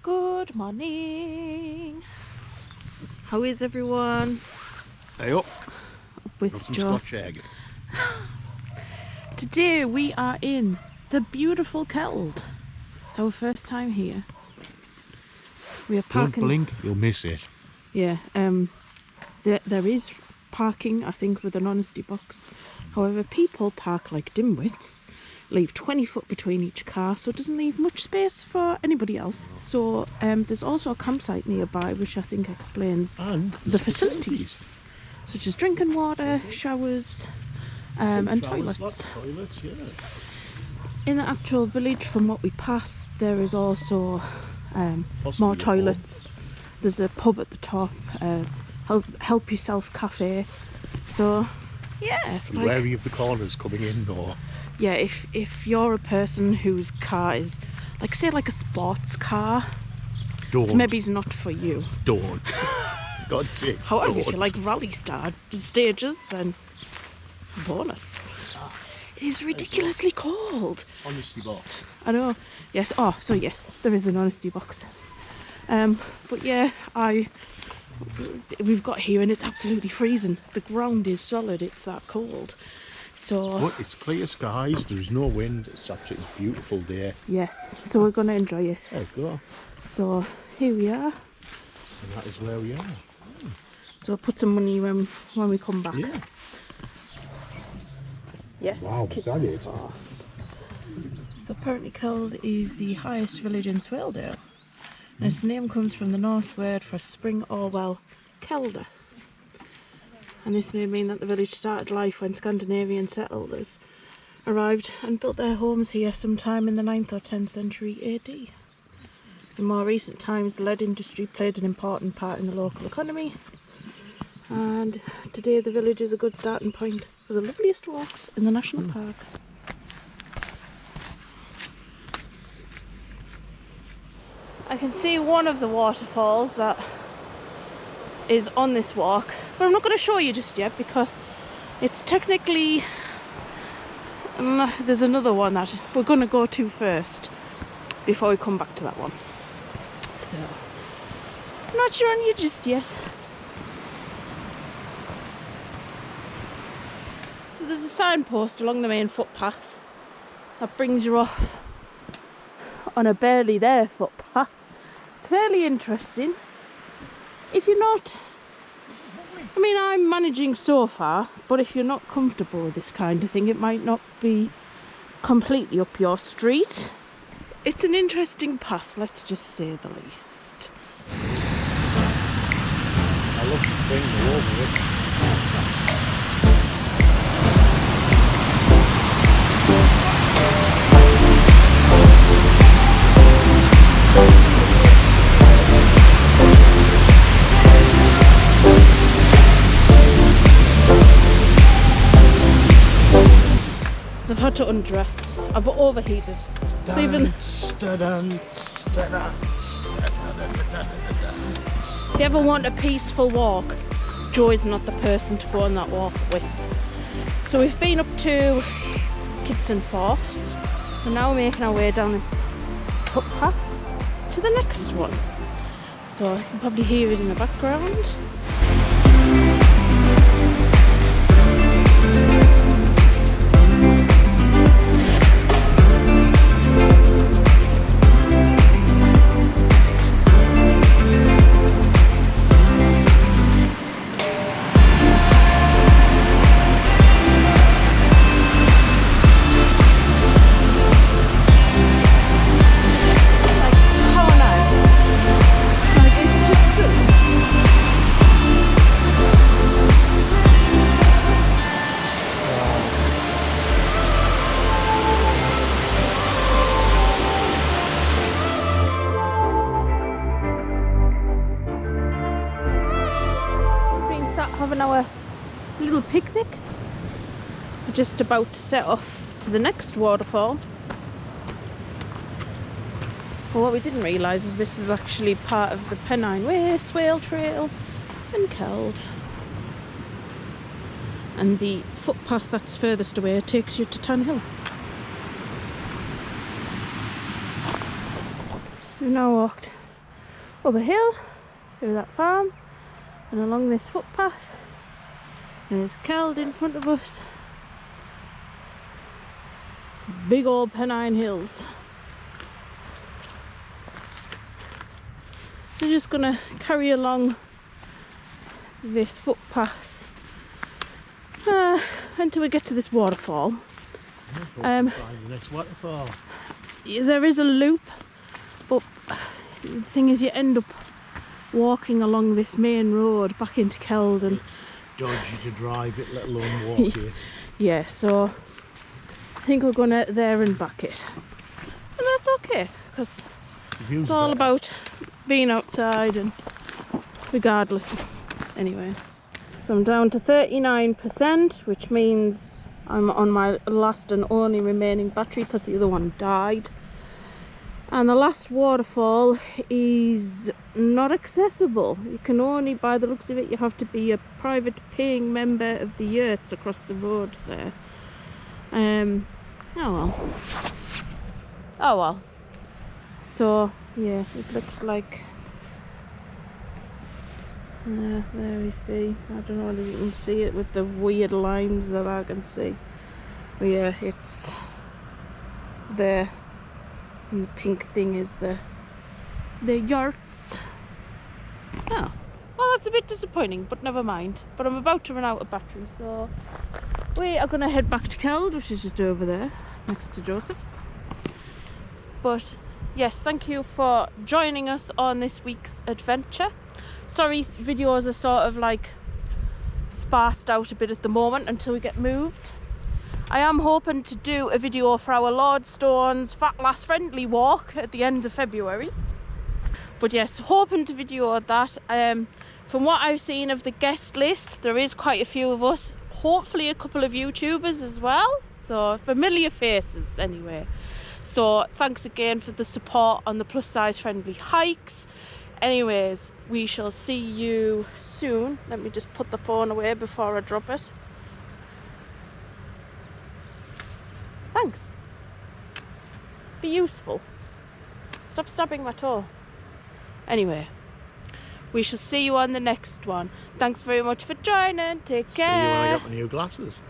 Good morning. How is everyone? Hey up. With Got some Joe. Scotch egg. Today we are in the beautiful Keld. It's our first time here. We are parking. Don't blink, you'll miss it. Yeah. There is parking, I think, with an honesty box. However, people park like dimwits. Leave 20 foot between each car, so it doesn't leave much space for anybody else. So there's also a campsite nearby, which I think explains the facilities, such as drinking water, showers, and toilets. Lots of toilets, yeah. In the actual village, from what we passed, there is also more toilets. There's a pub at the top, help yourself cafe. So yeah, Like, wary of the corners coming in, or yeah, if you're a person whose car is like, say, like a sports car, don't. maybe it's not for you. Don't. God's sake. However, if don't. you like rally stages, then bonus. It is ridiculously cold. Honesty box. I know. Yes. Oh, so yes, there is an honesty box. But yeah, we've got here and it's absolutely freezing. The ground is solid. It's that cold. So. But it's clear skies. There's no wind. It's actually a beautiful day. Yes. So we're gonna enjoy it. There you go. So here we are. And that is where we are. So we'll put some money when we come back. Yeah. Yes. Wow, is that it? So apparently Keld is the highest village in Swaledale. And its name comes from the Norse word for spring or well, kelda. And this may mean that the village started life when Scandinavian settlers arrived and built their homes here sometime in the 9th or 10th century AD. In more recent times, the lead industry played an important part in the local economy. And today the village is a good starting point for the loveliest walks in the national park. I can see one of the waterfalls that is on this walk, but I'm not going to show you just yet because it's technically, there's another one that we're going to go to first before we come back to that one. So I'm not showing you just yet. So there's a signpost along the main footpath that brings you off on a barely there footpath. It's fairly interesting. If you're not, I mean, I'm managing so far, but if you're not comfortable with this kind of thing, it might not be completely up your street. It's an interesting path, let's just say the least. I love the thing over it. I've had to undress. I've overheated. So even if you ever want a peaceful walk, Joe is not the person to go on that walk with. So we've been up to Kidson Force. We're now making our way down this footpath to the next one. So you can probably hear it in the background. Having our little picnic. We're just about to set off to the next waterfall. But what we didn't realise is this is actually part of the Pennine Way, Swale Trail and Keld. And the footpath that's furthest away takes you to Tan Hill. So we've now walked up a hill through that farm and along this footpath. There's Keld in front of us. Some big old Pennine hills. We're just gonna carry along this footpath until we get to this waterfall. The next waterfall. There is a loop, but the thing is you end up walking along this main road back into Keld, and It's dodgy to drive it, let alone walk it. yeah, so I think we're gonna there and back it, and that's okay because it's all about being outside and regardless. Anyway, so I'm down to 39%, which means I'm on my last and only remaining battery because the other one died. And the last waterfall is not accessible. You can only, by the looks of it, you have to be a private paying member of the yurts across the road there. Oh well. Oh well. So yeah, it looks like there we see. I don't know whether you can see it with the weird lines that I can see. But yeah, it's there. And the pink thing is the yurts. Oh, well, that's a bit disappointing, but never mind. But I'm about to run out of battery, so we are going to head back to Keld, which is just over there, next to Joseph's. But yes, thank you for joining us on this week's adventure. Sorry, videos are sort of like sparsed out a bit at the moment until we get moved. I am hoping to do a video for our Lordstone's Fat Lass Friendly walk at the end of February. But yes, hoping to video that. From what I've seen of the guest list, there is quite a few of us. Hopefully a couple of YouTubers as well. So familiar faces anyway. So thanks again for the support on the plus size friendly hikes. Anyways, we shall see you soon. Let me just put the phone away before I drop it. Thanks. Be useful. Stop stabbing my toe. Anyway, we shall see you on the next one. Thanks very much for joining. Take care. See you when I got my new glasses.